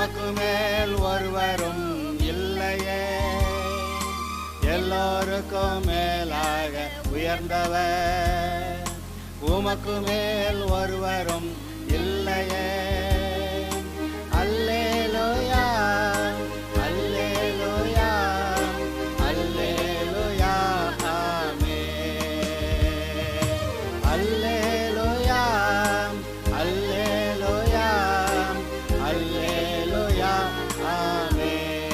உமக்கு மேல் ஒருவரும் இல்லையே, எல்லோருக்கும் மேலாக உயர்ந்தவர், உமக்கு மேல் ஒருவரும் இல்லையே. அல்லேலூயா அல்லேலூயா அல்லேலூயா ஆமென். அல்லேலூயா அல்லேலூயா அல்லேலூயா ஆமென்.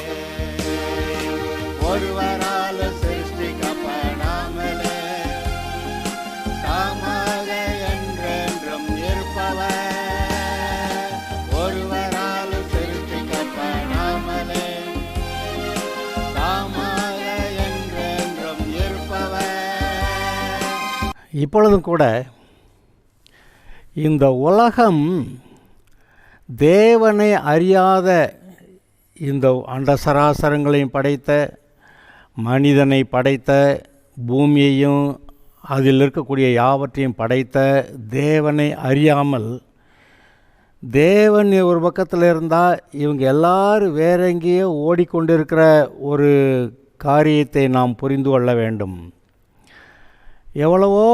ஒருவரால் சிருஷ்டிக்கப்படாமலே தாமாக என்றென்றும் இருப்பவர், ஒருவரால் சிருஷ்டிக்கப்படாமலே தாமாக என்றென்றும் இருப்பவர். இப்பொழுதும் கூட இந்த உலகம் தேவனை அறியாத இந்த அண்ட சராசரங்களையும் படைத்த, மனிதனை படைத்த, பூமியையும் அதில் இருக்கக்கூடிய யாவற்றையும் படைத்த தேவனை அறியாமல், தேவன் ஒரு பக்கத்தில் இருந்தால் இவங்க எல்லாரும் வேற எங்கேயோ ஓடிக்கொண்டிருக்கிற ஒரு காரியத்தை நாம் புரிந்து கொள்ள வேண்டும். எவ்வளவோ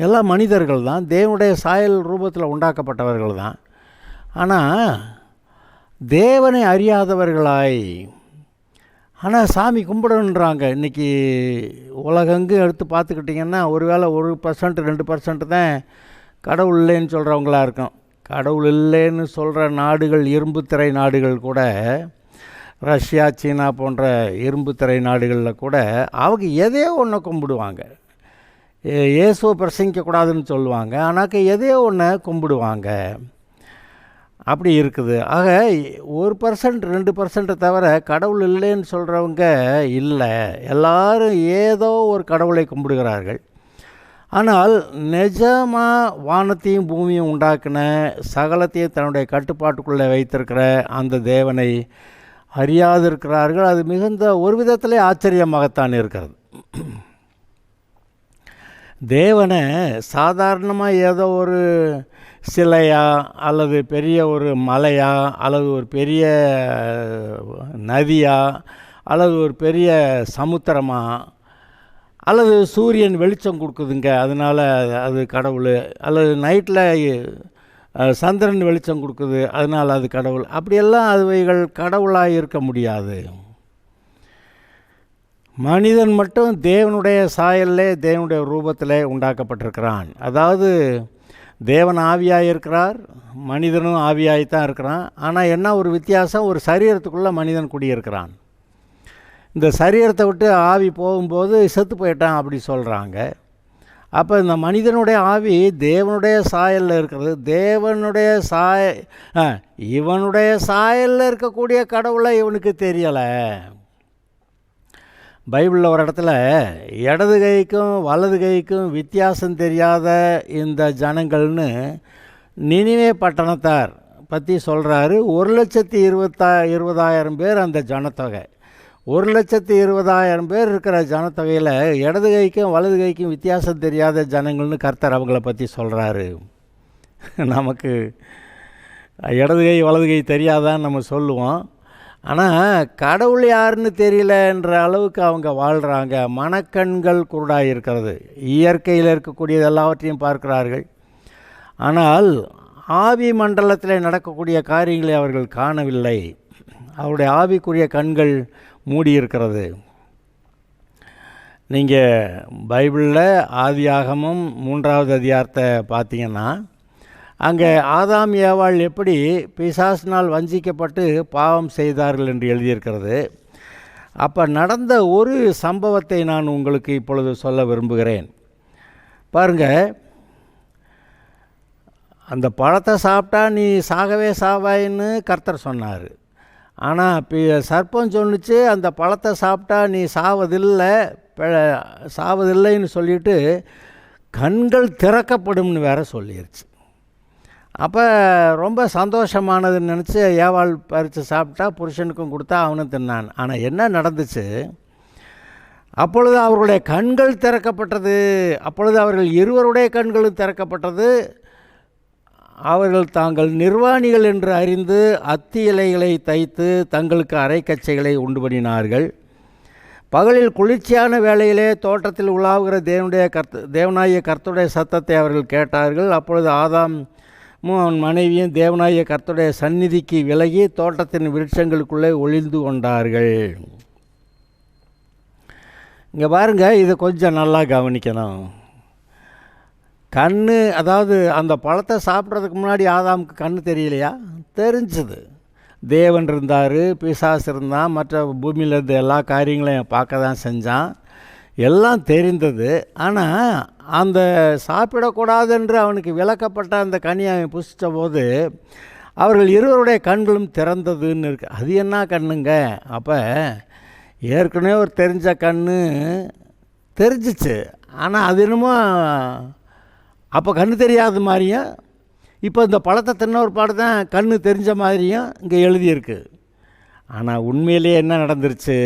எல்லா மனிதர்கள் தான், தேவனுடைய சாயல் ரூபத்தில் உண்டாக்கப்பட்டவர்கள் தான். ஆனால் தேவனை அறியாதவர்களாய், ஆனால் சாமி கும்பிடணுன்றாங்க. இன்றைக்கி உலகெங்கும் எடுத்து பார்த்துக்கிட்டிங்கன்னா ஒருவேளை 1% 2% தான் கடவுள் இல்லைன்னு சொல்கிறவங்களா இருக்கும். கடவுள் இல்லைன்னு சொல்கிற நாடுகள், இரும்பு திரை நாடுகள் கூட, ரஷ்யா சீனா போன்ற இரும்பு திரை நாடுகளில் கூட அவங்க எதையோ ஒன்று கும்பிடுவாங்க. இயேசுவை பிரசங்கிக்கக்கூடாதுன்னு சொல்லுவாங்க, ஆனாக்க எதையோ ஒன்று கும்பிடுவாங்க. அப்படி இருக்குது. ஆக 1% 2% தவிர கடவுள் இல்லைன்னு சொல்கிறவங்க இல்லை. எல்லாரும் ஏதோ ஒரு கடவுளை கும்பிடுகிறார்கள். ஆனால் நிஜமாக வானத்தையும் பூமியும் உண்டாக்கின, சகலத்தையும் தன்னுடைய கட்டுப்பாட்டுக்குள்ளே வைத்திருக்கிற அந்த தேவனை அறியாதிருக்கிறார்கள். அது மிகுந்த ஒரு விதத்திலே ஆச்சரியமாகத்தான் இருக்கிறது. தேவனை சாதாரணமாக ஏதோ ஒரு சிலையா, அல்லது பெரிய ஒரு மலையா, அல்லது ஒரு பெரிய நதியா, அல்லது ஒரு பெரிய சமுத்திரமா, அல்லது சூரியன் வெளிச்சம் கொடுக்குதுங்க அதனால் அது கடவுள், அல்லது நைட்டில் சந்திரன் வெளிச்சம் கொடுக்குது அதனால் அது கடவுள், அப்படியெல்லாம் அதுவைகள் கடவுளாக இருக்க முடியாது. மனிதன் மட்டும் தேவனுடைய சாயல்லே, தேவனுடைய ரூபத்திலே உண்டாக்கப்பட்டிருக்கிறான். அதாவது தேவன் ஆவியாக இருக்கிறார், மனிதனும் ஆவியாகத்தான் இருக்கிறான். ஆனால் என்ன ஒரு வித்தியாசம், ஒரு சரீரத்துக்குள்ளே மனிதன் குடியிருக்கிறான். இந்த சரீரத்தை விட்டு ஆவி போகும்போது செத்து போயிட்டான் அப்படி சொல்கிறாங்க. அப்போ இந்த மனிதனுடைய ஆவி தேவனுடைய சாயலில் இருக்கிறது. தேவனுடைய இவனுடைய சாயலில் இருக்கக்கூடிய கடவுளை இவனுக்கு தெரியலை. பைபிளில் ஒரு இடத்துல இடது கைக்கும் வலது கைக்கும் வித்தியாசம் தெரியாத இந்த ஜனங்கள்னு நினிவே பட்டணத்தார் பற்றி சொல்கிறாரு. 1,20,000 பேர் அந்த ஜனத்தொகை. 1,20,000 பேர் இருக்கிற ஜனத்தொகையில் இடது கைக்கும் வலது கைக்கும் வித்தியாசம் தெரியாத ஜனங்கள்னு கர்த்தர் அவங்கள பற்றி சொல்கிறாரு. நமக்கு இடது கை வலது கை தெரியாதான்னு நம்ம சொல்லுவோம். ஆனால் கடவுள் யாருன்னு தெரியலன்ற அளவுக்கு அவங்க வாழ்கிறாங்க. மனக்கண்கள் குருடாக இருக்கிறது. இயற்கையில் இருக்கக்கூடியது எல்லாவற்றையும் பார்க்கிறார்கள், ஆனால் ஆவி மண்டலத்தில் நடக்கக்கூடிய காரியங்களை அவர்கள் காணவில்லை. அவருடைய ஆவிக்குரிய கண்கள் மூடியிருக்கிறது. நீங்கள் பைபிளில் ஆதியாகமம் 3வது அதிகாரத்தை பார்த்தீங்கன்னா, அங்கே ஆதாம் ஏவாள் எப்படி பிசாசினால் வஞ்சிக்கப்பட்டு பாவம் செய்தார்கள் என்று எழுதியிருக்கிறது. அப்போ நடந்த ஒரு சம்பவத்தை நான் உங்களுக்கு இப்பொழுது சொல்ல விரும்புகிறேன். பாருங்கள், அந்த பழத்தை சாப்பிட்டா நீ சாகவே சாவாயின்னு கர்த்தர் சொன்னார். ஆனால் சர்ப்பம் சொன்னிச்சு அந்த பழத்தை சாப்பிட்டா நீ சாவதில்லைன்னு சொல்லிட்டு கண்கள் திறக்கப்படும்னு வேற சொல்லிடுச்சு. அப்போ ரொம்ப சந்தோஷமானதுன்னு நினச்சி ஏவாள் பறித்து சாப்பிட்டா, புருஷனுக்கும் கொடுத்தா, அவனும் தின்னான். ஆனால் என்ன நடந்துச்சு, அப்பொழுது அவர்களுடைய கண்கள் திறக்கப்பட்டது. அப்பொழுது அவர்கள் இருவருடைய கண்களும் திறக்கப்பட்டது. அவர்கள் தாங்கள் நிர்வாணிகள் என்று அறிந்து அத்தி இலைகளை தைத்து தங்களுக்கு அரைக்கச்சைகளை உண்டு பண்ணினார்கள். பகலில் குளிர்ச்சியான வேளையிலே தோட்டத்தில் உலாவுகிற தேவனாகிய கர்த்தருடைய சத்தத்தை அவர்கள் கேட்டார்கள். அப்பொழுது ஆதாமும் அவன் மனைவியும் தேவனாகிய கர்த்தருடைய சந்நிதிக்கு விலகி தோட்டத்தின் விருட்சங்களுக்குள்ளே ஒளிந்து கொண்டார்கள். இங்கே பாருங்கள், இதை கொஞ்சம் நல்லா கவனிக்கணும். அதாவது அந்த பழத்தை சாப்பிட்றதுக்கு முன்னாடி ஆதாமுக்கு கண்ணு தெரியலையா? தெரிஞ்சுது. தேவன் இருந்தார், பிசாசு இருந்தான், மற்ற பூமியில் இருந்த எல்லா காரியங்களையும் பார்க்க தான் செஞ்சான், எல்லாம் தெரிந்தது. ஆனால் அந்த சாப்பிடக்கூடாதென்று அவனுக்கு விளக்கப்பட்ட அந்த கனியை அவன் புசித்த போது அவர்கள் இருவருடைய கண்களும் திறந்ததுன்னு இருக்கு. அது என்ன கண்ணுங்க? அப்போ ஏற்கனவே ஒரு தெரிஞ்ச கண்ணு தெரிஞ்சிச்சு, ஆனால் அது என்னமோ அப்போ கண்ணு தெரியாத மாதிரியும் இப்போ இந்த பழத்தை தின்ன ஒரு பாடு தான் கண்ணு தெரிஞ்ச மாதிரியும் இங்கே எழுதியிருக்கு. ஆனால் உண்மையிலேயே என்ன நடந்துருச்சு?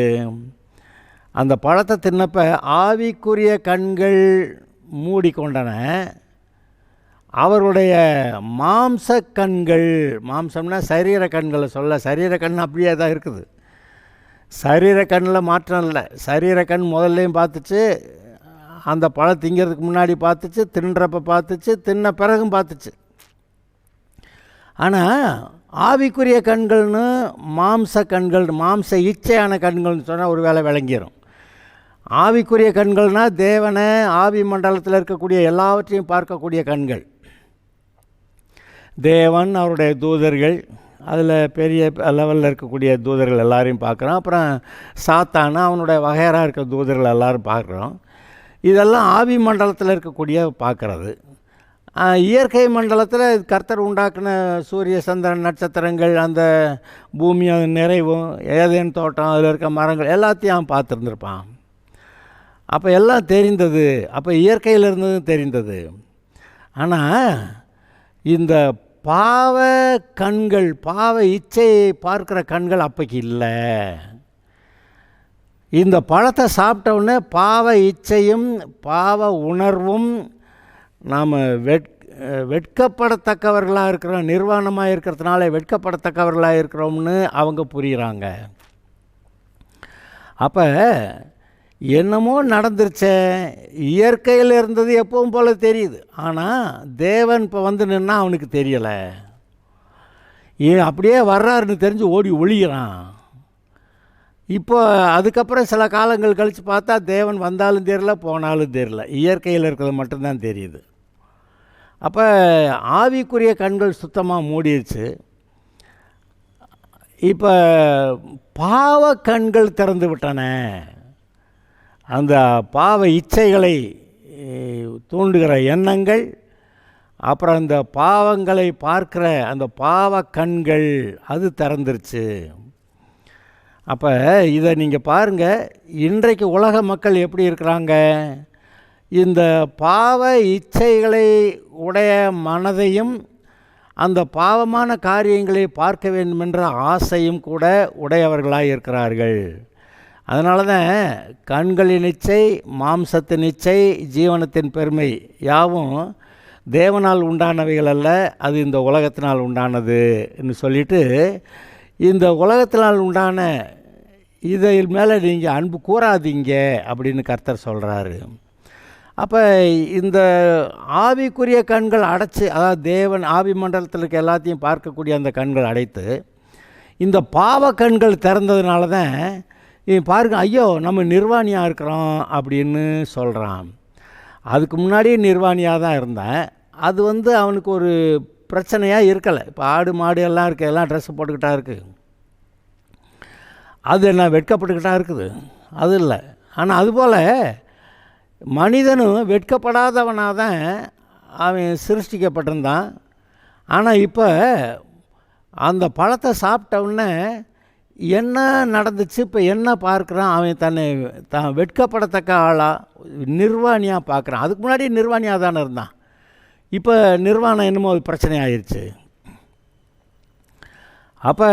அந்த பழத்தை தின்னப்போ ஆவிக்குரிய கண்கள் மூடிக்கொண்டன. அவருடைய மாம்ச கண்கள், மாம்சம்னா சரீர கண்களை சொல்ல, சரீர கண் அப்படியே தான் இருக்குது. சரீர கண்ணில் மாற்றம் இல்லை. சரீர கண் முதல்லையும் பார்த்துச்சு, அந்த பழம் திங்கிறதுக்கு முன்னாடி பார்த்துச்சு, தின்றப்ப பார்த்துச்சு, தின்ன பிறகும் பார்த்துச்சு. ஆனால் ஆவிக்குரிய கண்கள்னு மாம்ச கண்கள், மாம்ச இச்சையான கண்கள்னு சொன்னால் ஒரு வேளை விளங்கிடும். ஆவிக்குரிய கண்கள்னால் தேவனை ஆவி மண்டலத்தில் இருக்கக்கூடிய எல்லாவற்றையும் பார்க்கக்கூடிய கண்கள். தேவன், அவருடைய தூதர்கள், அதில் பெரிய லெவலில் இருக்கக்கூடிய தூதர்கள் எல்லாரையும் பார்க்குறோம். அப்புறம் சாத்தான அவனுடைய வகையராக இருக்க தூதர்கள் எல்லோரும் பார்க்குறோம். இதெல்லாம் ஆவி மண்டலத்தில் இருக்கக்கூடிய பார்க்குறது. இயற்கை மண்டலத்தில் கர்த்தர் உண்டாக்கின சூரிய சந்திரன் நட்சத்திரங்கள், அந்த பூமி நிறைவும், ஏதேன் தோட்டம், அதில் இருக்க மரங்கள் எல்லாத்தையும் அவன் பார்த்துருந்துருப்பான். அப்போ எல்லாம் தெரிந்தது. அப்போ இயற்கையில் இருந்ததும் தெரிந்தது. ஆனால் இந்த பாவ கண்கள், பாவ இச்சையை பார்க்குற கண்கள் அப்போக்கு இல்லை. இந்த பழத்தை சாப்பிட்டவுடனே பாவ இச்சையும் பாவ உணர்வும் நாம் வெட்கப்படத்தக்கவர்களாக இருக்கிறோம், நிர்வாணமாக இருக்கிறதுனால வெட்கப்படத்தக்கவர்களாக இருக்கிறோம்னு அவங்க புரிகிறாங்க. அப்போ என்னமோ நடந்துருச்சே, இயற்கையில் இருந்தது எப்பவும் போல் தெரியுது, ஆனால் தேவன் இப்போ வந்து நின்னா அவனுக்கு தெரியலை. அப்படியே வர்றாருன்னு தெரிஞ்சு ஓடி ஒளிகிறான். இப்போ அதுக்கப்புறம் சில காலங்கள் கழித்து பார்த்தா தேவன் வந்தாலும் தெரியல, போனாலும் தெரியல, இயற்கையில் இருக்கிறது மட்டும்தான் தெரியுது. அப்போ ஆவிக்குரிய கண்கள் சுத்தமாக மூடிடுச்சு. இப்போ பாவ கண்கள் திறந்து விட்டன. அந்த பாவ இச்சைகளை தூண்டுகிற எண்ணங்கள், அப்புறம் அந்த பாவங்களை பார்க்குற அந்த பாவ கண்கள் அது திறந்துருச்சு. அப்போ இதை நீங்கள் பாருங்கள், இன்றைக்கு உலக மக்கள் எப்படி இருக்கிறாங்க? இந்த பாவ இச்சைகளை உடைய மனதையும் அந்த பாவமான காரியங்களை பார்க்க வேண்டுமென்ற ஆசையும் கூட உடையவர்களாக இருக்கிறார்கள். அதனால தான் கண்களின் இச்சை, மாம்சத்தின் இச்சை, ஜீவனத்தின் பெருமை யாவும் தேவனால் உண்டானவைகள் அல்ல, அது இந்த உலகத்தினால் உண்டானதுன்னு சொல்லிட்டு, இந்த உலகத்தினால் உண்டான இதில் மேலே நீங்கள் அன்பு கூறாதீங்க அப்படின்னு கர்த்தர் சொல்கிறாரு. அப்போ இந்த ஆவிக்குரிய கண்கள் அடைச்சி, அதாவது தேவன் ஆவி மண்டலத்தில் இருக்க எல்லாத்தையும் பார்க்கக்கூடிய அந்த கண்கள் அடைத்து இந்த பாவ கண்கள் திறந்ததுனால தான் பாருங்க, ஐயோ நம்ம நிர்வாணியாக இருக்கிறோம் அப்படின்னு சொல்கிறான். அதுக்கு முன்னாடியே நிர்வாணியாக தான் இருந்தேன். அது அவனுக்கு ஒரு பிரச்சனையாக இருக்கலை. இப்போ ஆடு மாடு எல்லாம் இருக்குது, எல்லாம் ட்ரெஸ்ஸு போட்டுக்கிட்டா இருக்குது, அது என்ன வெட்கப்பட்டுக்கிட்டா இருக்குது, அது இல்லை. ஆனால் அதுபோல் மனிதனும் வெட்கப்படாதவனாக தான் அவன் சிருஷ்டிக்கப்பட்டிருந்தான். ஆனால் இப்போ அந்த பழத்தை சாப்பிட்டவுடனே என்ன நடந்துச்சு, இப்போ என்ன பார்க்குறான், அவன் தான் வெட்கப்படத்தக்க ஆளாக நிர்வாணியாக பார்க்குறான். அதுக்கு முன்னாடி நிர்வாணியாக தானே இருந்தான், இப்போ நிர்வாணம் என்னமோ பிரச்சனை ஆயிடுச்சு. அப்போ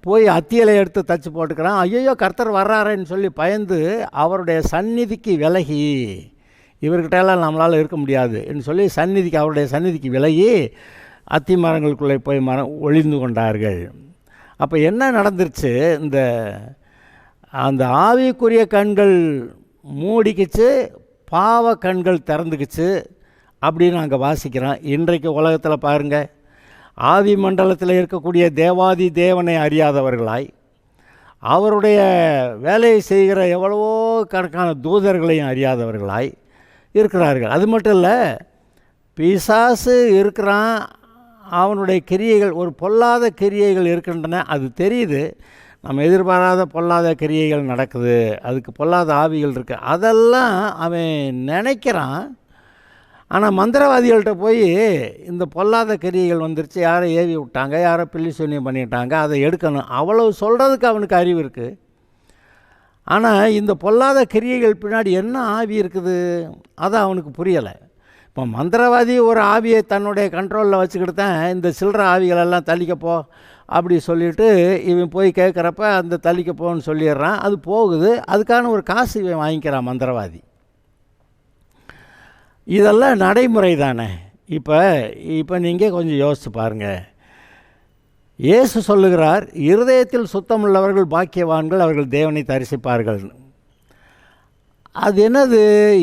போய் அத்தியலை எடுத்து தச்சு போட்டுக்கிறான். ஐயோ கர்த்தர் வர்றாரேன்னு சொல்லி பயந்து அவருடைய சந்நிதிக்கு விலகி, இவர்கிட்டெல்லாம் நம்மளால் இருக்க முடியாதுன்னு சொல்லி அவருடைய சந்நிதிக்கு விலகி அத்தி மரங்களுக்குள்ளே போய் ஒளிந்து கொண்டார்கள். அப்போ என்ன நடந்துருச்சு? அந்த ஆவிக்குரிய கண்கள் மூடிக்குச்சு, பாவ கண்கள் திறந்துக்குச்சு அப்படின்னு நாங்கள் வாசிக்கிறோம். இன்றைக்கு உலகத்தில் பாருங்கள், ஆவி மண்டலத்தில் இருக்கக்கூடிய தேவாதி தேவனை அறியாதவர்களாய், அவருடைய வேலையை செய்கிற எவ்வளவோ கணக்கான தூதர்களையும் அறியாதவர்களாய் இருக்கிறார்கள். அது மட்டும் இல்லை, பிசாசு இருக்கிறான், அவனுடைய கிரியைகள், ஒரு பொல்லாத கிரியைகள் இருக்கின்றன, அது தெரியுது. நம்ம எதிர்பாராத பொல்லாத கிரியைகள் நடக்குது, அதுக்கு பொல்லாத ஆவிகள் இருக்குது, அதெல்லாம் அவன் நினைக்கிறான். ஆனால் மந்திரவாதிகள்கிட்ட போய் இந்த பொல்லாத கிரியைகள் வந்துருச்சு, யாரை ஏவி விட்டாங்க, யாரை பில்லி சூன்யம் பண்ணிட்டாங்க, அதை எடுக்கணும், அவ்வளவு சொல்கிறதுக்கு அவனுக்கு அறிவு இருக்குது. ஆனால் இந்த பொல்லாத கிரியைகள் பின்னாடி என்ன ஆவி இருக்குது அது அவனுக்கு புரியலை. இப்போ மந்திரவாதி ஒரு ஆவியை தன்னுடைய கண்ட்ரோலில் வச்சுக்கிட்டு தான் இந்த சில்லற ஆவிகளெல்லாம் தள்ளிக்கப்போ அப்படி சொல்லிவிட்டு இவன் போய் கேட்குறப்ப அந்த தள்ளிக்கப்போன்னு சொல்லிடுறான், அது போகுது, அதுக்கான ஒரு காசு இவன் வாங்கிக்கிறான் மந்திரவாதி. இதெல்லாம் நடைமுறை தானே. இப்போ நீங்கள் கொஞ்சம் யோசித்து பாருங்கள். இயேசு சொல்லுகிறார், இருதயத்தில் சுத்தமுள்ளவர்கள் பாக்கியவான்கள், அவர்கள் தேவனை தரிசிப்பார்கள். அது என்னது?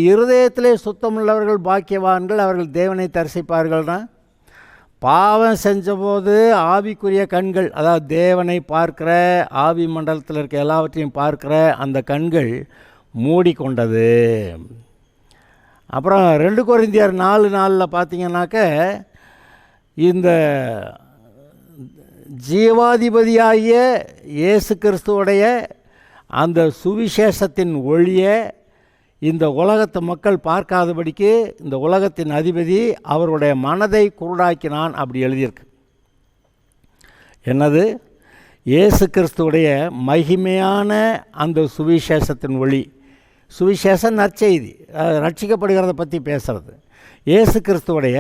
இருதயத்திலே சுத்தமுள்ளவர்கள் பாக்கியவான்கள், அவர்கள் தேவனை தரிசிப்பார்கள்னா, பாவம் செஞ்சபோது ஆவிக்குரிய கண்கள், அதாவது தேவனை பார்க்கிற, ஆவி மண்டலத்தில் இருக்க எல்லாவற்றையும் பார்க்கிற அந்த கண்கள் மூடிக்கொண்டது. அப்புறம் 2 கொரிந்தியர் 4:4 பார்த்தீங்கன்னாக்க, இந்த ஜீவாதிபதியாகிய இயேசு கிறிஸ்துவுடைய அந்த சுவிசேஷத்தின் ஒளியை இந்த உலகத்து மக்கள் பார்க்காதபடிக்கு இந்த உலகத்தின் அதிபதி அவருடைய மனதை குருடாக்கினான் அப்படி எழுதியிருக்கு. என்னது? இயேசு கிறிஸ்துவுடைய மகிமையான அந்த சுவிசேஷத்தின் ஒளி. சுவிசேஷம் நற்செய்தி, ரட்சிக்கப்படுகிறத பற்றி பேசுகிறது. இயேசு கிறிஸ்துவுடைய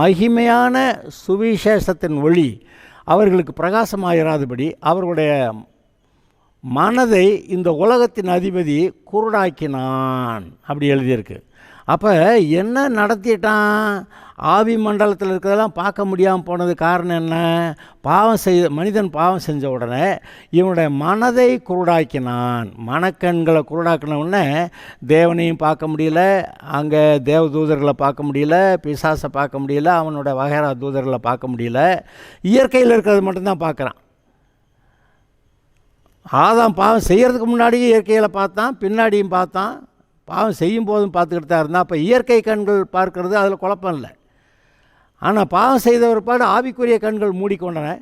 மகிமையான சுவிசேஷத்தின் ஒளி அவர்களுக்கு பிரகாசமாயிராதபடி அவர்களுடைய மனதை இந்த உலகத்தின் அதிபதி குருடாக்கினான் அப்படி எழுதியிருக்கு. அப்போ என்ன நடத்திட்டான்? ஆவி மண்டலத்தில் இருக்கிறதெல்லாம் பார்க்க முடியாமல் போனது காரணம் என்ன? மனிதன் பாவம் செஞ்ச உடனே இவனுடைய மனதை குருடாக்கினான். மனக்கண்களை குருடாக்கின உடனே தேவனையும் பார்க்க முடியல, அங்கே தேவதூதர்களை பார்க்க முடியல, பிசாசை பார்க்க முடியல, அவனோட வகைரா தூதர்களை பார்க்க முடியல, இயற்கையில் இருக்கிறது மட்டும்தான் பார்க்குறான். ஆதாம் பாவம் செய்கிறதுக்கு முன்னாடியும் இயற்கையில் பார்த்தான், பின்னாடியும் பார்த்தான், பாவம் செய்யும் போதும் பார்த்துக்கிட்டு தான் இருந்தான். அப்போ இயற்கை கண்கள் பார்க்கறது அதில் குழப்பம் இல்லை. ஆனால் பாவம் செய்த ஒருபாடு ஆவிக்குரிய கண்கள் மூடிக்கொண்டன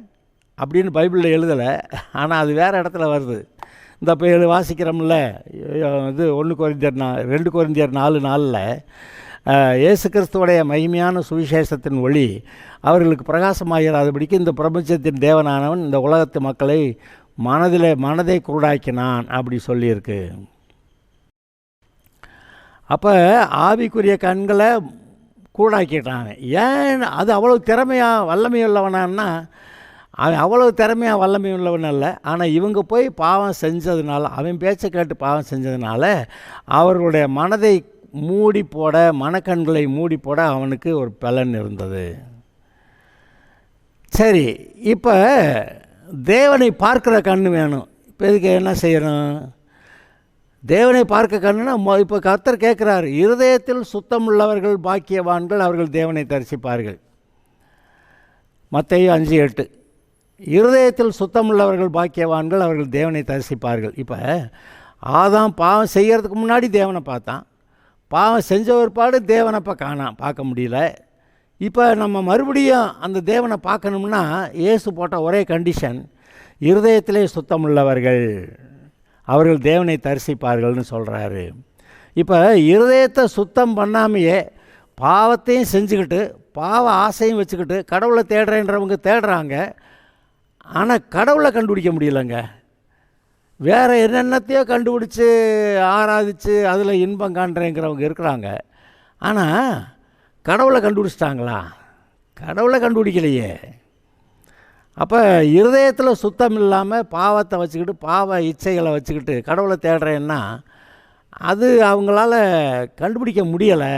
அப்படின்னு பைபிளில் எழுதலை. ஆனால் அது வேறு இடத்துல வருது. இந்த இப்போ வாசிக்கிறோம்ல, இது 2 கொரிந்தியர் 4:4 இயேசு கிறிஸ்துவுடைய மகிமையான சுவிசேஷத்தின் ஒளி அவர்களுக்கு பிரகாசமாகிறாதபடிக்கு இந்த பிரபஞ்சத்தின் தேவனானவன் இந்த உலகத்து மக்களை மனதை குருடாக்கினான் அப்படி சொல்லியிருக்கு. அப்போ ஆவிக்குரிய கண்களை கூடாக்கிட்டாங்க. ஏன்? அது அவ்வளோ திறமையாக வல்லமையுள்ளவனான்னா, அவன் அவ்வளோ திறமையாக வல்லமையுள்ளவன் அல்ல. ஆனால் இவங்க போய் பாவம் செஞ்சதுனால, அவன் பேச்சை கேட்டு பாவம் செஞ்சதுனால அவர்களுடைய மனதை மூடி போட, மனக்கண்களை மூடி போட அவனுக்கு ஒரு பலன் இருந்தது. சரி, இப்போ தேவனை பார்க்குற கண் வேணும். இப்போ இதுக்கு என்ன செய்யணும்? தேவனை பார்க்க கண்ணுனா இப்போ கர்த்தர் கேட்குறாரு, இருதயத்தில் சுத்தமுள்ளவர்கள் பாக்கியவான்கள், அவர்கள் தேவனை தரிசிப்பார்கள். மத்தேயு 5:8 இருதயத்தில் சுத்தமுள்ளவர்கள் பாக்கியவான்கள், அவர்கள் தேவனை தரிசிப்பார்கள். இப்போ ஆதாம் பாவம் செய்கிறதுக்கு முன்னாடி தேவனை பார்த்தான், பாவம் செஞ்ச ஒருபாடு தேவனை பார்க்க முடியல. இப்போ நம்ம மறுபடியும் அந்த தேவனை பார்க்கணும்னா இயேசு போட்ட ஒரே கண்டிஷன், இருதயத்திலே சுத்தமுள்ளவர்கள், அவர்கள் தேவனை தரிசிப்பார்கள்னு சொல்கிறாரு. இப்போ இருதயத்தை சுத்தம் பண்ணாமையே பாவத்தையும் செஞ்சுக்கிட்டு பாவ ஆசையும் வச்சுக்கிட்டு கடவுளை தேடுறேன்றவங்க தேடுறாங்க. ஆனால் கடவுளை கண்டுபிடிக்க முடியலைங்க. வேறு என்னென்னத்தையோ கண்டுபிடிச்சி ஆராதித்து அதில் இன்பம் காண்றேங்கிறவங்க இருக்கிறாங்க. ஆனால் கடவுளை கண்டுபிடிச்சிட்டாங்களா? கடவுளை கண்டுபிடிக்கலையே. அப்போ இருதயத்தில் சுத்தம் இல்லாமல் பாவத்தை வச்சுக்கிட்டு பாவ இச்சைகளை வச்சுக்கிட்டு கடவுளை தேடுறேன்னா அது அவங்களால கண்டுபிடிக்க முடியலை.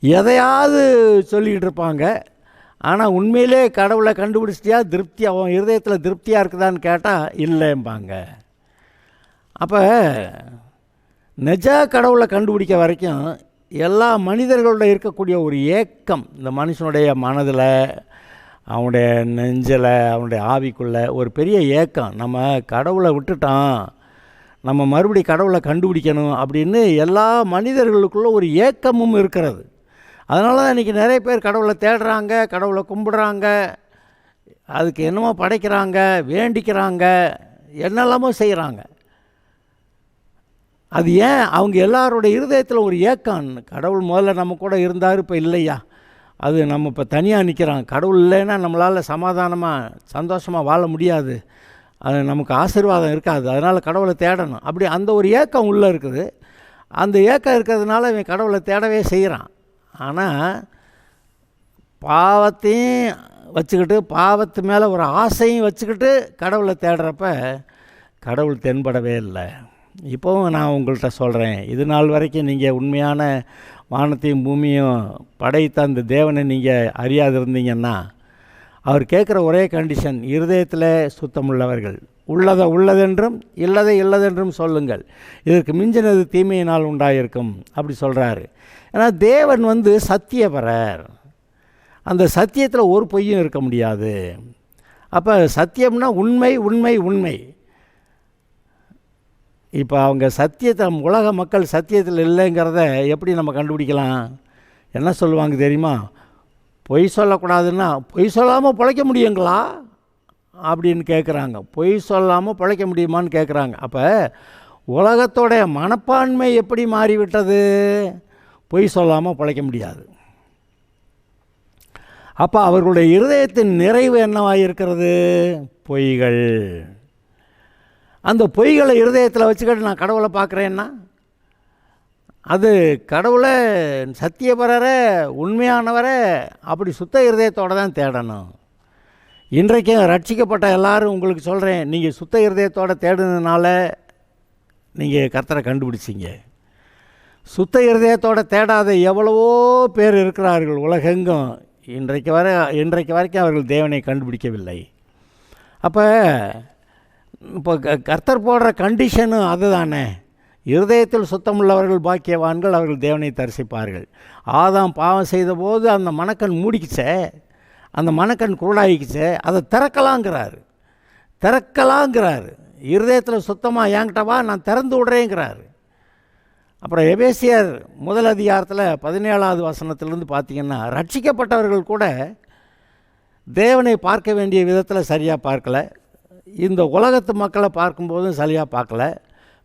எதையாவது சொல்லிக்கிட்டு இருப்பாங்க, ஆனால் உண்மையிலே கடவுளை கண்டுபிடிச்சிட்டியா, திருப்தியாக உன் இருதயத்தில் திருப்தியாக இருக்குதான்னு கேட்டால் இல்லைம்பாங்க. அப்போ நிஜ கடவுளை கண்டுபிடிக்க வரைக்கும் எல்லா மனிதர்களோட இருக்கக்கூடிய ஒரு ஏக்கம், இந்த மனுஷனுடைய மனதில், அவனுடைய நெஞ்சில், அவனுடைய ஆவிக்குள்ளே ஒரு பெரிய ஏக்கம், நம்ம கடவுளை விட்டுட்டான், நம்ம மறுபடி கடவுளை கண்டுபிடிக்கணும் அப்படின்னு எல்லா மனிதர்களுக்குள்ள ஒரு ஏக்கமும் இருக்கிறது. அதனால தான் இன்றைக்கி நிறைய பேர் கடவுளை தேடுறாங்க, கடவுளை கும்பிடுறாங்க, அதுக்கு என்னமோ படைக்கிறாங்க, வேண்டிக்கிறாங்க, என்னெல்லாமோ செய்கிறாங்க. அது ஏன்? அவங்க எல்லாரோட இருதயத்தில் ஒரு ஏக்கம், கடவுள் முதல்ல நம்ம கூட இருந்தார், இப்போ இல்லையா, அது நம்ம இப்போ தனியாக நிற்கிறோம், கடவுள் இல்லைன்னா நம்மளால் சமாதானமாக சந்தோஷமாக வாழ முடியாது, அது நமக்கு ஆசீர்வாதம் இருக்காது, அதனால் கடவுளை தேடணும், அப்படி அந்த ஒரு ஏக்கம் உள்ளே இருக்குது. அந்த ஏக்கம் இருக்கிறதுனால இவன் கடவுளை தேடவே செய்கிறான். ஆனால் பாவத்தையும் வச்சுக்கிட்டு, பாவத்து மேலே ஒரு ஆசையும் வச்சுக்கிட்டு கடவுளை தேடுறப்ப கடவுள் தென்படவே இல்லை. இப்போவும் நான் உங்கள்கிட்ட சொல்கிறேன், இது நாள் வரைக்கும் நீங்கள் உண்மையான வானத்தையும் பூமியும் படைத்த அந்த தேவனை நீங்கள் அறியாது இருந்தீங்கன்னா, அவர் கேட்குற ஒரே கண்டிஷன், இருதயத்தில் சுத்தமுள்ளவர்கள், உள்ளதை உள்ளதென்றும் இல்லதை இல்லதென்றும் சொல்லுங்கள், இதற்கு மிஞ்சினது தீமையினால் உண்டாயிருக்கும் அப்படி சொல்கிறாரு. ஏன்னா தேவன் சத்தியபரர், அந்த சத்தியத்தில் ஒரு பொய்யும் இருக்க முடியாது. அப்போ சத்தியம்னா உண்மை உண்மை உண்மை. இப்போ அவங்க சத்தியத்தை, உலக மக்கள் சத்தியத்தில் இல்லைங்கிறத எப்படி நம்ம கண்டுபிடிக்கலாம்? என்ன சொல்லுவாங்க தெரியுமா? பொய் சொல்லக்கூடாதுன்னா, பொய் சொல்லாமல் பிழைக்க முடியுங்களா அப்படின்னு கேட்குறாங்க. பொய் சொல்லாமல் பிழைக்க முடியுமான்னு கேட்குறாங்க. அப்போ உலகத்தோடைய மனப்பான்மை எப்படி மாறிவிட்டது? பொய் சொல்லாமல் பிழைக்க முடியாது. அப்போ அவர்களுடைய இருதயத்தின் நிறைவு என்னவாக இருக்கிறது? பொய்கள். அந்த பொய்களை இருதயத்தில் வச்சுக்கிட்டு நான் கடவுளை பார்க்குறேன்னா, அது கடவுளை, சத்தியபரரை, உண்மையானவரை அப்படி சுத்த இருதயத்தோடு தான் தேடணும். இன்றைக்கும் ரட்சிக்கப்பட்ட எல்லாரும் உங்களுக்கு சொல்கிறேன், நீங்கள் சுத்த இருதயத்தோடு தேடுனதுனால நீங்கள் கர்த்தரை கண்டுபிடிச்சிங்க. சுத்த இருதயத்தோடு தேடாத எவ்வளவோ பேர் இருக்கிறார்கள் உலகெங்கும். இன்றைக்கு வரைக்கும் அவர்கள் தேவனை கண்டுபிடிக்கவில்லை. அப்போ இப்போ கர்த்தர் போடுற கண்டிஷனும் அது தானே. இருதயத்தில் சுத்தமுள்ளவர்கள் பாக்கியவான்கள், அவர்கள் தேவனை தரிசிப்பார்கள். ஆதாம் பாவம் செய்த போது அந்த மனக்கண் மூடிக்கிச்சே, அந்த மனக்கண் குருடாயிக்கிச்சே, அதை திறக்கலாங்கிறாரு. இருதயத்தில் சுத்தமாக என்கிட்டவா, நான் திறந்து விடுறேங்கிறாரு. அப்புறம் எபேசியர் 1 அதிகாரத்தில் 17வது வசனத்திலிருந்து பார்த்திங்கன்னா, ரட்சிக்கப்பட்டவர்கள் கூட தேவனை பார்க்க வேண்டிய விதத்தில் சரியாக பார்க்கல, இந்த உலகத்து மக்களை பார்க்கும்போதும் சரியாக பார்க்கல,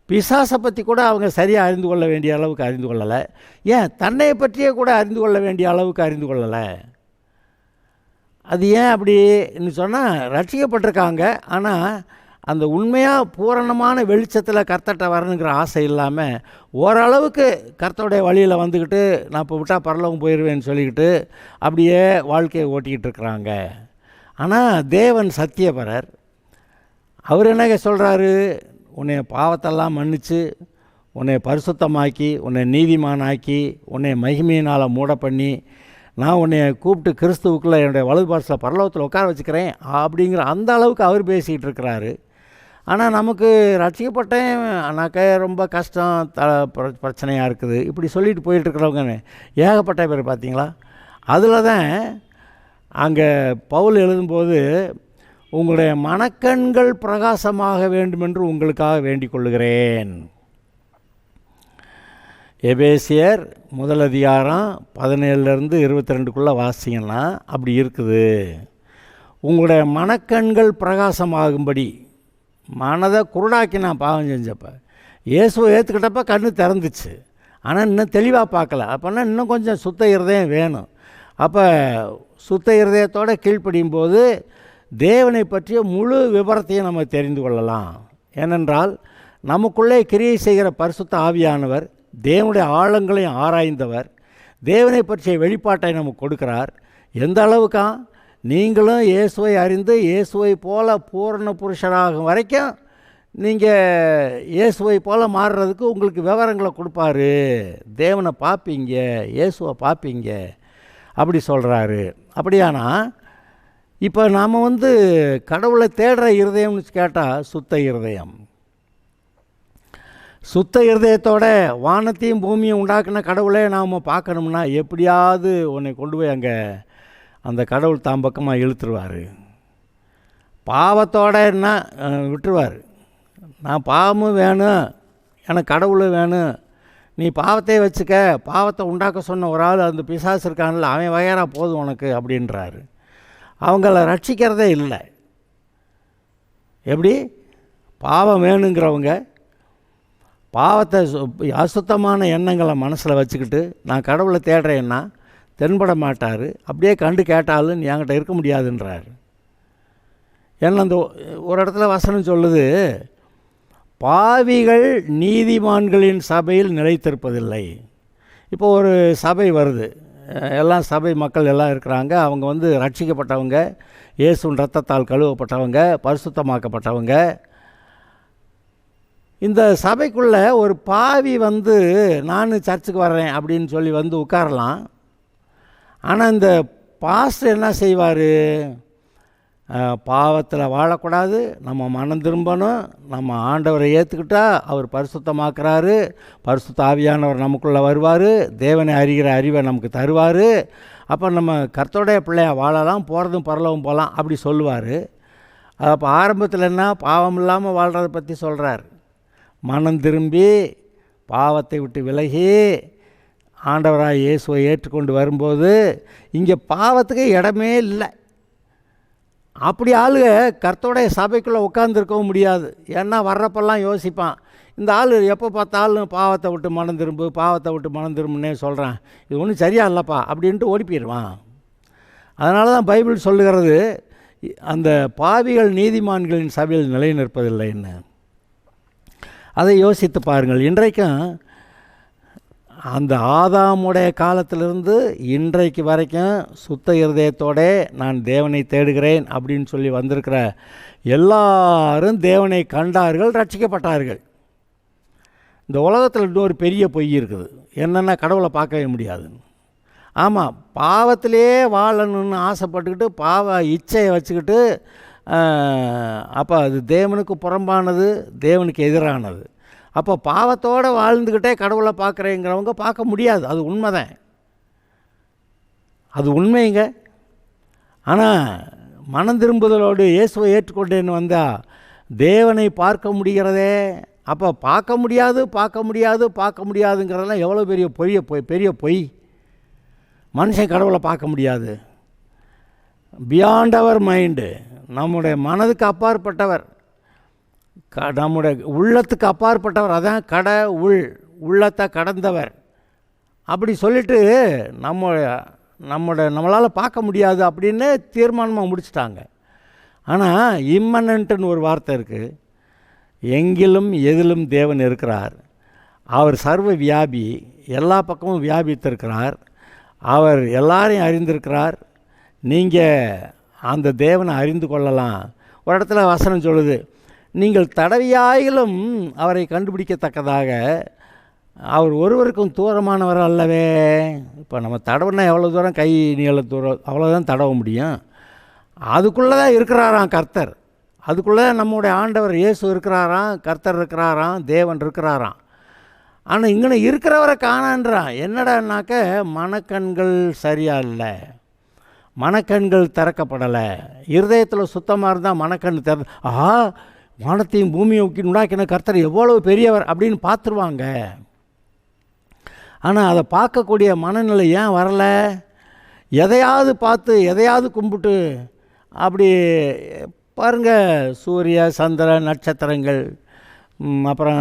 பிசாசை பற்றி கூட அவங்க சரியாக அறிந்து கொள்ள வேண்டிய அளவுக்கு அறிந்து கொள்ளலை, ஏன் தன்னை பற்றியே கூட அறிந்து கொள்ள வேண்டிய அளவுக்கு அறிந்து கொள்ளலை. அது ஏன் அப்படின்னு சொன்னால், ரட்சிக்கப்பட்டிருக்காங்க, ஆனால் அந்த உண்மையாக பூரணமான வெளிச்சத்தில் கர்த்தர்கிட்ட வரணுங்கிற ஆசை இல்லாமல் ஓரளவுக்கு கர்த்தருடைய வழியில் வந்துக்கிட்டு, நான் இப்போ விட்டால் பரலோகம் போயிடுவேன்னு சொல்லிக்கிட்டு அப்படியே வாழ்க்கையை ஓட்டிக்கிட்டு இருக்கிறாங்க. ஆனால் தேவன் சத்தியபரர். அவர் என்ன சொல்கிறாரு? உன்னை பாவத்தெல்லாம் மன்னித்து, உன்னை பரிசுத்தமாக்கி, உன்னை நீதிமானாக்கி, உன்னை மகிமையினால் மூட பண்ணி, நான் உன்னை கூப்பிட்டு கிறிஸ்துவுக்குள்ளே என்னுடைய வலது பார்சலில் பரலோகத்தில் உட்கார வச்சுக்கிறேன் அப்படிங்கிற அந்த அளவுக்கு அவர் பேசிக்கிட்டு இருக்கிறாரு. ஆனால் நமக்கு ரட்சிக்கப்பட்டேன் ஆனாக்க ரொம்ப கஷ்டம், பிரச்சனையாக இருக்குது, இப்படி சொல்லிட்டு போயிட்டுருக்கிறவங்க ஏகப்பட்ட பேர் பார்த்தீங்களா? அதில் தான் அங்கே பவுல் எழுதும்போது, உங்களுடைய மனக்கண்கள் பிரகாசமாக வேண்டுமென்று உங்களுக்காக வேண்டிக் கொள்ளுகிறேன். எபேசியர் 1 அதிகாரம் 17லேருந்து 22க்குள்ளே வாசிங்கன்னா அப்படி இருக்குது. உங்களுடைய மனக்கண்கள் பிரகாசமாகும்படி, மனதை குருடாக்கி நான் பாவம் செஞ்சப்ப, இயேசுவை ஏற்றுக்கிட்டப்ப கண்ணு திறந்துச்சு, ஆனால் இன்னும் தெளிவாக பார்க்கல. அப்போனா இன்னும் கொஞ்சம் சுத்த இருதயம் வேணும். அப்போ சுத்த இருதயத்தோடு கீழ்ப்படியும் போது தேவனை பற்றிய முழு விவரத்தையும் நம்ம தெரிந்து கொள்ளலாம். ஏனென்றால் நமக்குள்ளே கிரியை செய்கிற பரிசுத்த ஆவியானவர் தேவனுடைய ஆழங்களையும் ஆராய்ந்தவர், தேவனை பற்றிய வெளிப்பாட்டை நமக்கு கொடுக்கிறார். எந்த அளவுக்கா? நீங்களும் இயேசுவை அறிந்து இயேசுவை போல பூரண புருஷராகும் வரைக்கும் நீங்கள் இயேசுவை போல் மாறுறதுக்கு உங்களுக்கு விவரங்களை கொடுப்பாரு. தேவனை பார்ப்பீங்க, இயேசுவை பார்ப்பீங்க அப்படி சொல்கிறாரு. அப்படியானா இப்போ நாம் கடவுளை தேடுற இருதயம்னு கேட்டால் சுத்த இருதயம். சுத்த இருதயத்தோட வானத்தையும் பூமியும் உண்டாக்குன கடவுளே நாம் பார்க்கணும்னா எப்படியாவது உன்னை கொண்டு போய் அங்கே அந்த கடவுள் தாம் பக்கமாக இழுத்துருவார். பாவத்தோட என்ன விட்டுருவார். நான் பாவமும் வேணும், எனக்கு கடவுளும் வேணும், நீ பாவத்தையே வச்சுக்க, பாவத்தை உண்டாக்க சொன்ன ஒரு ஆள் அந்த பிசாசு இருக்கான்ல அவன் வகையறா போதும் உனக்கு அப்படின்றாரு. அவங்கள ரட்சிக்கிறதே இல்லை. எப்படி? பாவம் வேணுங்கிறவங்க பாவத்தை அசுத்தமான எண்ணங்களை மனசில் வச்சுக்கிட்டு நான் கடவுளை தேடுறேன்னா தென்பட மாட்டார். அப்படியே கண்டு கேட்டாலும் நீ என்கிட்ட இருக்க முடியாதுன்றார். ஏன்னா அந்த ஒரு இடத்துல வசனம் சொல்லுது, பாவிகள் நீதிமான்களின் சபையில் நிலைத்திருப்பதில்லை. இப்போ ஒரு சபை வருது, எல்லாம் சபை மக்கள் எல்லாம் இருக்கிறாங்க. அவங்க ரட்சிக்கப்பட்டவங்க, இயேசுவின் இரத்தத்தால் கழுவப்பட்டவங்க, பரிசுத்தமாக்கப்பட்டவங்க. இந்த சபைக்குள்ளே ஒரு பாவி நான் சர்ச்சுக்கு வர்றேன் அப்படின்னு சொல்லி உட்காரலாம். ஆனால் இந்த பாஸ்டர் என்ன செய்வார்? பாவத்தில் வாழக்கூடாது, நம்ம மனம் திரும்பணும், நம்ம ஆண்டவரை ஏற்றுக்கிட்டா அவர் பரிசுத்தமாக்குறாரு, பரிசுத்த ஆவியானவர் நமக்குள்ளே வருவார், தேவனை அறிகிற அறிவை நமக்கு தருவார், அப்போ நம்ம கர்த்தருடைய பிள்ளையாக வாழலாம், போகிறதும் பரலவும் போகலாம் அப்படி சொல்லுவார். அப்போ ஆரம்பத்தில் என்ன பாவம் இல்லாமல் வாழ்கிறத பற்றி சொல்கிறார். மனம் திரும்பி பாவத்தை விட்டு விலகி ஆண்டவராக இயேசுவை ஏற்றுக்கொண்டு வரும்போது இங்கே பாவத்துக்கு இடமே இல்லை. அப்படி ஆளுக கர்த்தருடைய சபைக்குள்ளே உட்காந்துருக்கவும் முடியாது. ஏன்னா வர்றப்பெல்லாம் யோசிப்பான், இந்த ஆள் எப்போ பார்த்தாலும் பாவத்தை விட்டு மனம் திரும்பு, பாவத்தை விட்டு மனம் திரும்புன்னே சொல்கிறேன், இது ஒன்றும் சரியா இல்லைப்பா அப்படின்ட்டு ஓடி போயிடுவான். அதனால தான் பைபிள் சொல்லுகிறது, அந்த பாவிகள் நீதிமான்களின் சபையில் நிலை நிற்பதில்லைன்னு. அதை யோசித்து பாருங்கள். இன்றைக்கும் அந்த ஆதாமுடைய காலத்திலிருந்து இன்றைக்கு வரைக்கும் சுத்த இருதயத்தோடு நான் தேவனை தேடுகிறேன் அப்படின்னு சொல்லி வந்திருக்கிற எல்லாரும் தேவனை கண்டார்கள், ரட்சிக்கப்பட்டார்கள். இந்த உலகத்தில் இன்னொரு பெரிய பொய் இருக்குது, என்னென்னா கடவுளை பார்க்கவே முடியாது. ஆமாம், பாவத்திலே வாழணும்னு ஆசைப்பட்டுக்கிட்டு பாவ இச்சையை வச்சுக்கிட்டு அப்போ அது தேவனுக்கு புறம்பானது, தேவனுக்கு எதிரானது. அப்போ பாவத்தோடு வாழ்ந்துக்கிட்டே கடவுளை பார்க்குறேங்கிறவங்க பார்க்க முடியாது. அது உண்மைதான், அது உண்மைங்க. ஆனால் மனம் திரும்புதலோடு இயேசுவை ஏற்றுக்கொண்டேன்னு வந்தால் தேவனை பார்க்க முடிகிறதே. அப்போ பார்க்க முடியாதுங்கிறதெல்லாம் எவ்வளோ பெரிய பொய். மனுஷன் கடவுளை பார்க்க முடியாது. பியாண்ட் அவர் மைண்டு, நம்முடைய மனதுக்கு அப்பாற்பட்டவர், நம்முடைய உள்ளத்துக்கு அப்பாற்பட்டவர், அதான் உள்ளத்தை கடந்தவர் அப்படி சொல்லிட்டு நம்மளால் பார்க்க முடியாது அப்படின்னு தீர்மானமாக முடிச்சிட்டாங்க. ஆனால் இம்மனன்ட்டுன்னு ஒரு வார்த்தை இருக்குது. எங்கிலும் எதிலும் தேவன் இருக்கிறார். அவர் சர்வ வியாபி, எல்லா பக்கமும் வியாபித்திருக்கிறார். அவர் எல்லாரையும் அறிந்திருக்கிறார். நீங்கள் அந்த தேவனை அறிந்து கொள்ளலாம். ஒரு இடத்துல வசனம் சொல்லுது, நீங்கள் தடவியாயிலும் அவரை கண்டுபிடிக்கத்தக்கதாக அவர் ஒருவருக்கும் தூரமானவர் அல்லவே. இப்போ நம்ம தடவுனா எவ்வளோ தூரம், கை நீள தூரம், அவ்வளோதான் தடவ முடியும். அதுக்குள்ளே தான் இருக்கிறாராம் கர்த்தர், அதுக்குள்ளே நம்முடைய ஆண்டவர் இயேசு இருக்கிறாராம், கர்த்தர் இருக்கிறாராம், தேவன் இருக்கிறாராம். ஆனால் இங்கே இருக்கிறவரை காணான்றான். என்னடான்னாக்க மனக்கண்கள் சரியா இல்லை, மனக்கண்கள் திறக்கப்படலை. இருதயத்தில் சுத்தமாக இருந்தால் மனக்கண் வானத்தையும் பூமியை உண்டாக்கின கர்த்தர் எவ்வளவு பெரியவர் அப்படின்னு பார்த்துருவாங்க. ஆனால் அதை பார்க்கக்கூடிய மனநிலை ஏன் வரலை? எதையாவது பார்த்து எதையாவது கும்பிட்டு அப்படி பாருங்கள், சூரிய சந்திர நட்சத்திரங்கள், அப்புறம்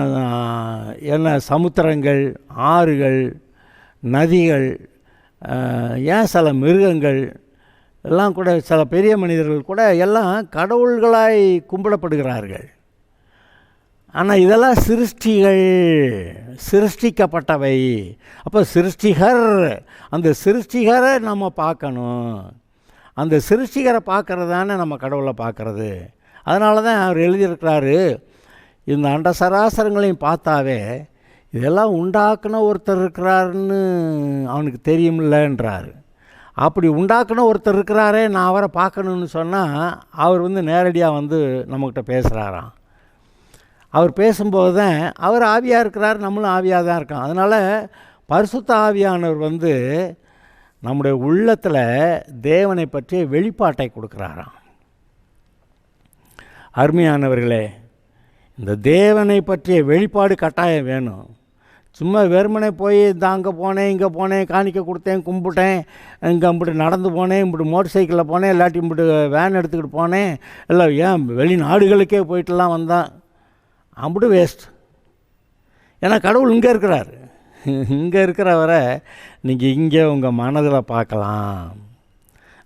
என்ன சமுத்திரங்கள், ஆறுகள், நதிகள், ஏன் சில மிருகங்கள் எல்லாம் கூட, சில பெரிய மனிதர்கள் கூட எல்லாம் கடவுள்களாய் கும்பிடப்படுகிறார்கள். ஆனால் இதெல்லாம் சிருஷ்டிகள், சிருஷ்டிக்கப்பட்டவை. அப்போ சிருஷ்டிகர், அந்த சிருஷ்டிகரை நம்ம பார்க்கணும். அந்த சிருஷ்டிகரை பார்க்கறது தானே நம்ம கடவுளை பார்க்குறது. அதனால தான் அவர் எழுதியிருக்கிறாரு, இந்த அண்ட சராசரங்களையும் பார்த்தாவே இதெல்லாம் உண்டாக்குன ஒருத்தர் இருக்கிறாருன்னு அவனுக்கு தெரியுமில்லன்றார். அப்படி உண்டாக்குன ஒருத்தர் இருக்கிறாரே, நான் அவரை பார்க்கணுன்னு சொன்னால் அவர் நேரடியாக நம்மக்கிட்ட பேசுகிறாராம். அவர் பேசும்போது தான் அவர் ஆவியாக இருக்கிறார், நம்மளும் ஆவியாக தான் இருக்கோம். அதனால் பரிசுத்த ஆவியானவர் நம்முடைய உள்ளத்தில் தேவனை பற்றிய வெளிப்பாட்டை கொடுக்குறாராம். அருமையானவர்களே, இந்த தேவனை பற்றிய வெளிப்பாடு கட்டாயம் வேணும். சும்மா வெறுமனே போய் அங்கே போனேன், இங்கே போனேன், காணிக்க கொடுத்தேன், கும்பிட்டேன், இங்கே இப்படி நடந்து போனேன், இப்படி மோட்டர் சைக்கிளில் போனேன், இல்லாட்டி இப்படி வேன் எடுத்துக்கிட்டு போனேன், இல்லை ஏன் வெளிநாடுகளுக்கே போயிட்டுலாம் வந்தான், அப்படி வேஸ்ட். ஏன்னா கடவுள் இங்கே இருக்கிறார். இங்கே இருக்கிறவரை நீங்கள் இங்கே உங்கள் மனதில் பார்க்கலாம்.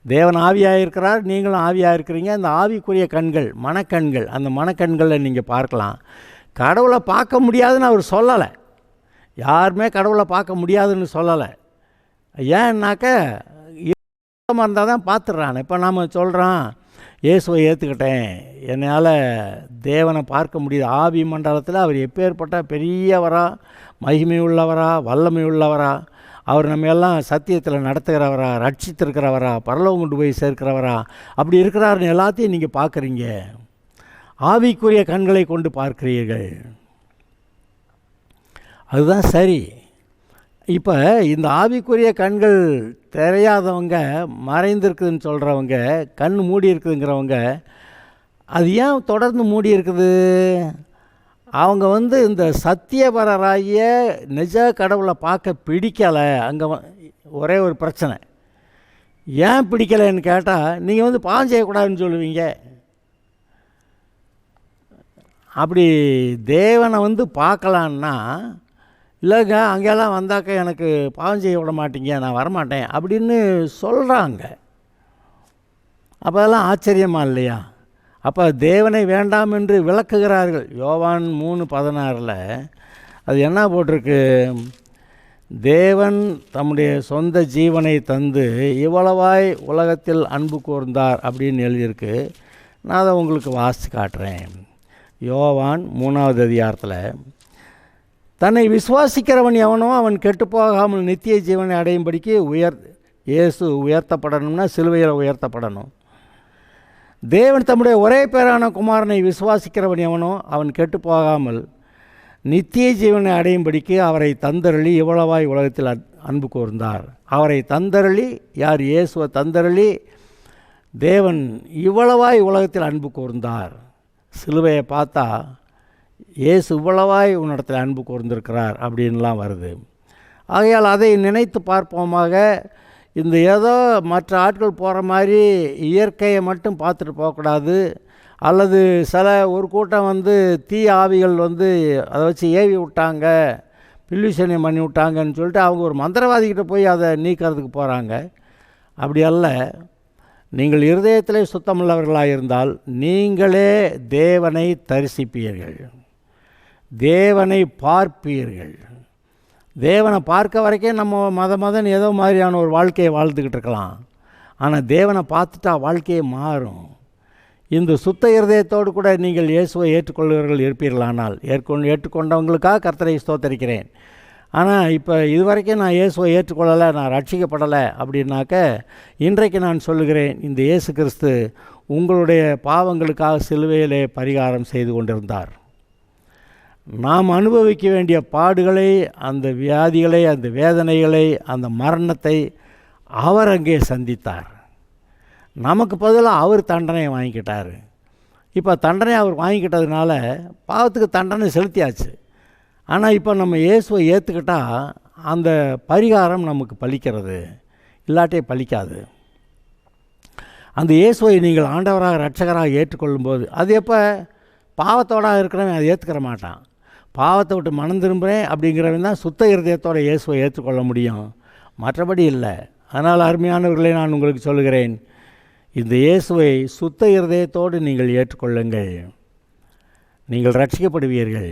தேவன் ஆவியாக இருக்கிறார், நீங்களும் ஆவியாக இருக்கிறீங்க. அந்த ஆவிக்குரிய கண்கள், மனக்கண்கள், அந்த மனக்கண்களில் நீங்கள் பார்க்கலாம். கடவுளை பார்க்க முடியாதுன்னு அவர் சொல்லலை. யாருமே கடவுளை பார்க்க முடியாதுன்னு சொல்லலை. ஏன்னாக்க இருந்தால் தான் பார்த்துட்றான். இப்போ நாம் சொல்கிறோம், இயேசுவை ஏற்றுக்கிட்டேன், என்னால் தேவனை பார்க்க முடியுது. ஆவி மண்டலத்தில் அவர் எப்பேற்பட்ட பெரியவரா, மகிமை உள்ளவரா, வல்லமை உள்ளவரா, அவர் நம்ம எல்லாம் சத்தியத்தில் நடத்துகிறவரா, ரட்சித்திருக்கிறவரா, பரலோகம் கொண்டு போய் சேர்க்கிறவரா, அப்படி இருக்கிறாருன்னு எல்லாத்தையும் நீங்கள் பார்க்குறீங்க. ஆவிக்குரிய கண்களை கொண்டு பார்க்கிறீர்கள். அதுதான் சரி. இப்போ இந்த ஆவிக்குரிய கண்கள் தெரியாதவங்க, மறைந்திருக்குதுன்னு சொல்கிறவங்க, கண் மூடி இருக்குதுங்கிறவங்க, அது ஏன் தொடர்ந்து மூடி இருக்குது? அவங்க இந்த சத்தியபரராகிய நிஜ கடவுளை பார்க்க பிடிக்கலை. அங்கே ஒரே ஒரு பிரச்சனை. ஏன் பிடிக்கலைன்னு கேட்டால், நீங்கள் பாவம் செய்யக்கூடாதுன்னு சொல்லுவீங்க. அப்படி தேவனை பார்க்கலான்னா, இல்லைங்க அங்கெல்லாம் வந்தாக்க எனக்கு பாவம் செய்ய விட மாட்டீங்க, நான் வரமாட்டேன் அப்படின்னு சொல்கிறாங்க. அப்போ அதெல்லாம் ஆச்சரியமாக இல்லையா? அப்போ தேவனை வேண்டாம் என்று விளக்குகிறார்கள். யோவான் 3:16 அது என்ன போட்டிருக்கு? தேவன் தம்முடைய சொந்த ஜீவனை தந்து இவ்வளவாய் உலகத்தில் அன்பு கூர்ந்தார் அப்படின்னு எழுதியிருக்கு. நான் அதை உங்களுக்கு வாசித்து காட்டுறேன். யோவான் 3வது அதிகாரத்தில், தன்னை விசுவாசிக்கிறவன் எவனோ அவன் கெட்டுப்போகாமல் நித்திய ஜீவனை அடையும்படிக்கு இயேசு உயர்த்தப்படணும்னா சிலுவையில் உயர்த்தப்படணும். தேவன் தம்முடைய ஒரே பேரான குமாரனை விசுவாசிக்கிறவன் எவனோ அவன் கெட்டுப்போகாமல் நித்திய ஜீவனை அடையும்படிக்கு அவரை தந்தருளி இவ்வளவாய் உலகத்தில் அன்பு கூர்ந்தார். அவரை தந்தருளி, யார்? இயேசுவை தந்தருளி தேவன் இவ்வளவாய் உலகத்தில் அன்பு கூர்ந்தார். சிலுவையை பார்த்தா இயேசு இவ்வளவாய் உன்னிடத்தில் அன்பு கூர்ந்திருக்கிறார் அப்படின்லாம் வருது. ஆகையால் அதை நினைத்து பார்ப்போமாக. இந்த ஏதோ மற்ற ஆட்கள் போகிற மாதிரி இயற்கையை மட்டும் பார்த்துட்டு போகக்கூடாது. அல்லது ஒரு கூட்டம் தீய ஆவிகள் அதை வச்சு ஏவி விட்டாங்க, பில்லிசனியம் பண்ணி விட்டாங்கன்னு சொல்லிட்டு அவங்க ஒரு மந்திரவாதிக்கிட்ட போய் அதை நீக்கிறதுக்கு போகிறாங்க. அப்படி அல்ல. நீங்கள் இருதயத்திலே சுத்தமுள்ளவர்களாக இருந்தால் நீங்களே தேவனை தரிசிப்பீர்கள், தேவனை பார்ப்பீர்கள். தேவனை பார்க்க வரைக்கும் நம்ம மதம் ஏதோ மாதிரியான ஒரு வாழ்க்கையை வாழ்ந்துக்கிட்டு இருக்கலாம். ஆனால் தேவனை பார்த்துட்டா வாழ்க்கையே மாறும். இந்த சுத்த இருதயத்தோடு கூட நீங்கள் இயேசுவை ஏற்றுக்கொள்கிறவர்கள் இருப்பீர்களானால், ஏற்றுக்கொண்டவங்களுக்காக கர்த்தரை ஸ்தோத்தரிக்கிறேன். ஆனால் இப்போ இதுவரைக்கும் நான் இயேசுவை ஏற்றுக்கொள்ளலை, நான் ரட்சிக்கப்படலை அப்படின்னாக்க, இன்றைக்கு நான் சொல்லுகிறேன், இந்த இயேசு கிறிஸ்து உங்களுடைய பாவங்களுக்காக சிலுவையிலே பரிகாரம் செய்து கொண்டிருந்தார். நாம் அனுபவிக்க வேண்டிய பாடுகளை, அந்த வியாதிகளை, அந்த வேதனைகளை, அந்த மரணத்தை அவர் அங்கே சந்தித்தார். நமக்கு பதிலாக அவர் தண்டனையை வாங்கிக்கிட்டார். இப்போ தண்டனை அவர் வாங்கிக்கிட்டதுனால பாவத்துக்கு தண்டனை செலுத்தியாச்சு. ஆனால் இப்போ நம்ம இயேசுவை ஏற்றுக்கிட்டால் அந்த பரிகாரம் நமக்கு பலிக்கிறது, இல்லாட்டே பலிக்காது. அந்த இயேசுவை நீங்கள் ஆண்டவராக இரட்சகராக ஏற்றுக்கொள்ளும்போது, அது எப்போ? பாவத்தோடு இருக்கிறவன் அதை ஏற்றுக்கிற மாட்டான். பாவத்தை விட்டு மனம் திரும்புகிறேன் அப்படிங்கிறவன் தான் சுத்த இருதயத்தோட இயேசுவை ஏற்றுக்கொள்ள முடியும், மற்றபடி இல்லை. அதனால் அருமையானவர்களை நான் உங்களுக்கு சொல்லுகிறேன், இந்த இயேசுவை சுத்த இருதயத்தோடு நீங்கள் ஏற்றுக்கொள்ளுங்கள். நீங்கள் ரட்சிக்கப்படுவீர்கள்,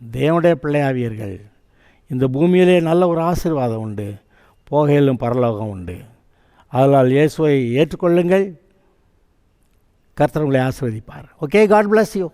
தேவனுடைய பிள்ளையாவீர்கள். இந்த பூமியிலே நல்ல ஒரு ஆசீர்வாதம் உண்டு, போகையிலும் பரலோகம் உண்டு. அதனால் இயேசுவை ஏற்றுக்கொள்ளுங்கள். கர்த்தர் உங்களை ஆசீர்வதிப்பார். Okay, God bless you.